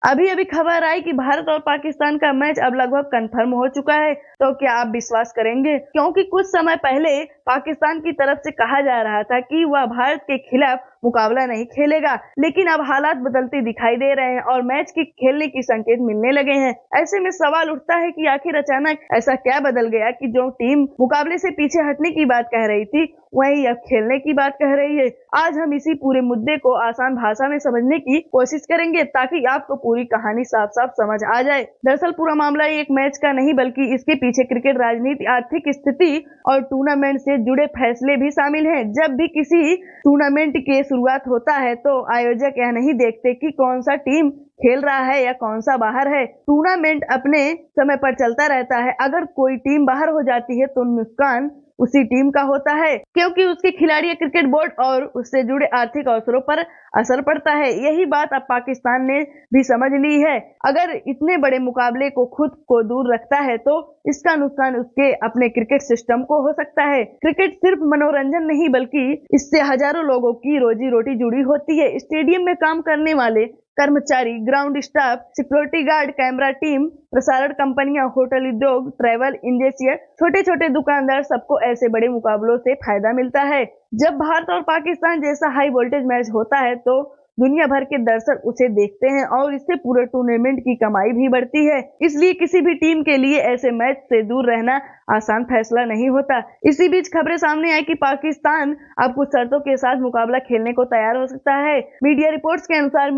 अभी अभी खबर आई कि भारत और पाकिस्तान का मैच अब लगभग कंफर्म हो चुका है। तो क्या आप विश्वास करेंगे? क्योंकि कुछ समय पहले पाकिस्तान की तरफ से कहा जा रहा था कि वह भारत के खिलाफ मुकाबला नहीं खेलेगा, लेकिन अब हालात बदलते दिखाई दे रहे हैं और मैच की खेलने की संकेत मिलने लगे हैं। ऐसे में सवाल उठता है कि आखिर अचानक ऐसा क्या बदल गया कि जो टीम मुकाबले से पीछे हटने की बात कह रही थी वही अब खेलने की बात कह रही है। आज हम इसी पूरे मुद्दे को आसान भाषा में समझने की कोशिश करेंगे ताकि आपको पूरी कहानी साफ साफ समझ आ जाए। दरअसल पूरा मामला एक मैच का नहीं बल्कि इसके पीछे क्रिकेट राजनीति, आर्थिक स्थिति और टूर्नामेंट से जुड़े फैसले भी शामिल हैं। जब भी किसी टूर्नामेंट की शुरुआत होता है तो आयोजक यह नहीं देखते कि कौन सा टीम खेल रहा है या कौन सा बाहर है। टूर्नामेंट अपने समय पर चलता रहता है। अगर कोई टीम बाहर हो जाती है तो नुकसान उसी टीम का होता है, क्योंकि उसके खिलाड़ी या क्रिकेट बोर्ड और उससे जुड़े आर्थिक अवसरों पर असर पड़ता है। यही बात अब पाकिस्तान ने भी समझ ली है। अगर इतने बड़े मुकाबले को खुद को दूर रखता है तो इसका नुकसान उसके अपने क्रिकेट सिस्टम को हो सकता है। क्रिकेट सिर्फ मनोरंजन नहीं बल्कि इससे हजारों लोगों की रोजी रोटी जुड़ी होती है। स्टेडियम में काम करने वाले कर्मचारी, ground staff, security guard, camera team, प्रसारण कंपनियां, होटल उद्योग, ट्रैवल एजेंसियां, छोटे छोटे दुकानदार, सबको ऐसे बड़े मुकाबलों से फायदा मिलता है। जब भारत और पाकिस्तान जैसा हाई वोल्टेज मैच होता है तो दुनिया भर के दर्शक उसे देखते हैं और इससे पूरे टूर्नामेंट की कमाई भी बढ़ती है। इसलिए किसी भी टीम के लिए ऐसे मैच से दूर रहना आसान फैसला नहीं होता। इसी बीच खबरें सामने आई कि पाकिस्तान अब कुछ शर्तों के साथ मुकाबला खेलने को तैयार हो सकता है। मीडिया रिपोर्ट्स के अनुसार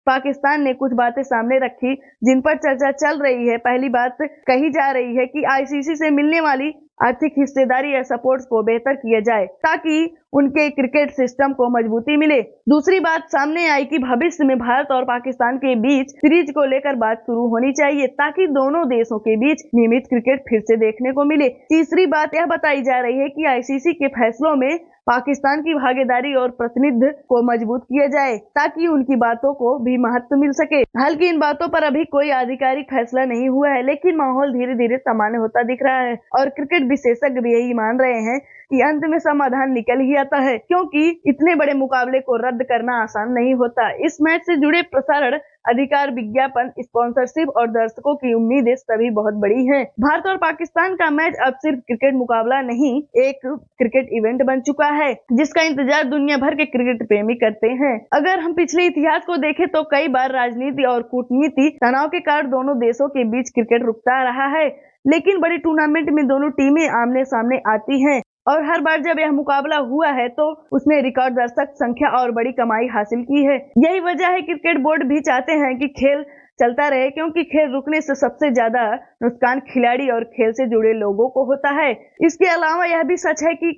पाकिस्तान ने कुछ बातें सामने रखी जिन पर चर्चा चल रही है। पहली बात कही जा रही है कि आईसीसी से मिलने वाली आर्थिक हिस्सेदारी या सपोर्ट को बेहतर किया जाए ताकि उनके क्रिकेट सिस्टम को मजबूती मिले। दूसरी बात सामने आई कि भविष्य में भारत और पाकिस्तान के बीच सीरीज को लेकर बात शुरू होनी चाहिए ताकि दोनों देशों के बीच नियमित क्रिकेट फिर से देखने को मिले। तीसरी बात यह बताई जा रही है कि आईसीसी के फैसलों में पाकिस्तान की भागीदारी और प्रतिनिधित्व को मजबूत किया जाए ताकि उनकी बातों को भी महत्व मिल सके। हालांकि इन बातों पर अभी कोई आधिकारिक फैसला नहीं हुआ है, लेकिन माहौल धीरे धीरे सामान्य होता दिख रहा है और क्रिकेट विशेषज्ञ भी यही मान रहे हैं कि अंत में समाधान निकल ही आता है, क्योंकि इतने बड़े मुकाबले को रद्द करना आसान नहीं होता। इस मैच से जुड़े प्रसारण अधिकार, विज्ञापन, स्पॉन्सरशिप और दर्शकों की उम्मीदें सभी बहुत बड़ी हैं। भारत और पाकिस्तान का मैच अब सिर्फ क्रिकेट मुकाबला नहीं, एक क्रिकेट इवेंट बन चुका है जिसका इंतजार दुनिया भर के क्रिकेट प्रेमी करते हैं। अगर हम पिछले इतिहास को देखें तो कई बार राजनीति और कूटनीति तनाव के कारण दोनों देशों के बीच क्रिकेट रुकता रहा है, लेकिन बड़े टूर्नामेंट में दोनों टीमें आमने सामने आती हैं और हर बार जब यह मुकाबला हुआ है तो उसने रिकॉर्ड दर्शक संख्या और बड़ी कमाई हासिल की है। यही वजह है क्रिकेट बोर्ड भी चाहते हैं कि खेल चलता रहे, क्योंकि खेल रुकने से सबसे ज्यादा नुकसान खिलाड़ी और खेल से जुड़े लोगों को होता है। इसके अलावा यह भी सच है कि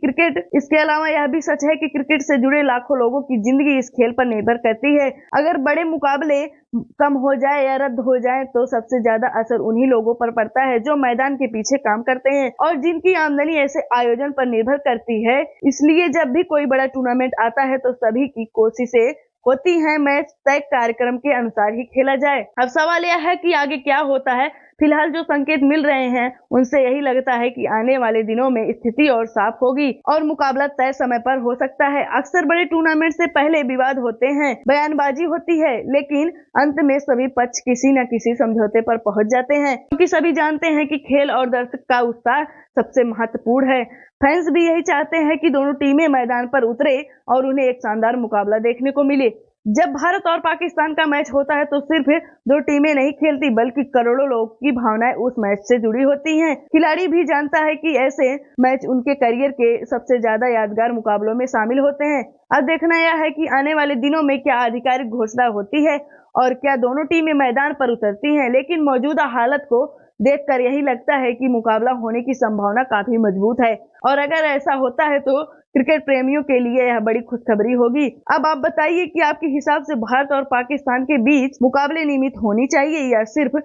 क्रिकेट से जुड़े लाखों लोगों की जिंदगी इस खेल पर निर्भर करती है। अगर बड़े मुकाबले कम हो जाए या रद्द हो जाए तो सबसे ज्यादा असर उन्हीं लोगों पर पड़ता है जो मैदान के पीछे काम करते हैं और जिनकी आमदनी ऐसे आयोजन पर निर्भर करती है। इसलिए जब भी कोई बड़ा टूर्नामेंट आता है तो सभी की कोशिशें होती है मैच तय कार्यक्रम के अनुसार ही खेला जाए। अब सवाल यह है कि आगे क्या होता है। फिलहाल जो संकेत मिल रहे हैं उनसे यही लगता है कि आने वाले दिनों में स्थिति और साफ होगी और मुकाबला तय समय पर हो सकता है। अक्सर बड़े टूर्नामेंट से पहले विवाद होते हैं, बयानबाजी होती है, लेकिन अंत में सभी पक्ष किसी न किसी समझौते पर पहुंच जाते हैं, क्योंकि सभी जानते हैं कि खेल और दर्शक का उत्साह सबसे महत्वपूर्ण है। फैंस भी यही चाहते हैं कि दोनों टीमें मैदान पर उतरे और उन्हें एक शानदार मुकाबला देखने को मिले। जब भारत और पाकिस्तान का मैच होता है तो सिर्फ दो टीमें नहीं खेलती बल्कि करोड़ों लोगों की भावनाएं उस मैच से जुड़ी होती हैं। खिलाड़ी भी जानता है कि ऐसे मैच उनके करियर के सबसे ज्यादा यादगार मुकाबलों में शामिल होते हैं। अब देखना यह है कि आने वाले दिनों में क्या आधिकारिक घोषणा होती है और क्या दोनों टीमें मैदान पर उतरती हैं। लेकिन मौजूदा हालत को देखकर यही लगता है कि मुकाबला होने की संभावना काफी मजबूत है और अगर ऐसा होता है तो क्रिकेट प्रेमियों के लिए यह बड़ी खुशखबरी होगी। अब आप बताइए कि आपके हिसाब से भारत और पाकिस्तान के बीच मुकाबले नियमित होनी चाहिए या सिर्फ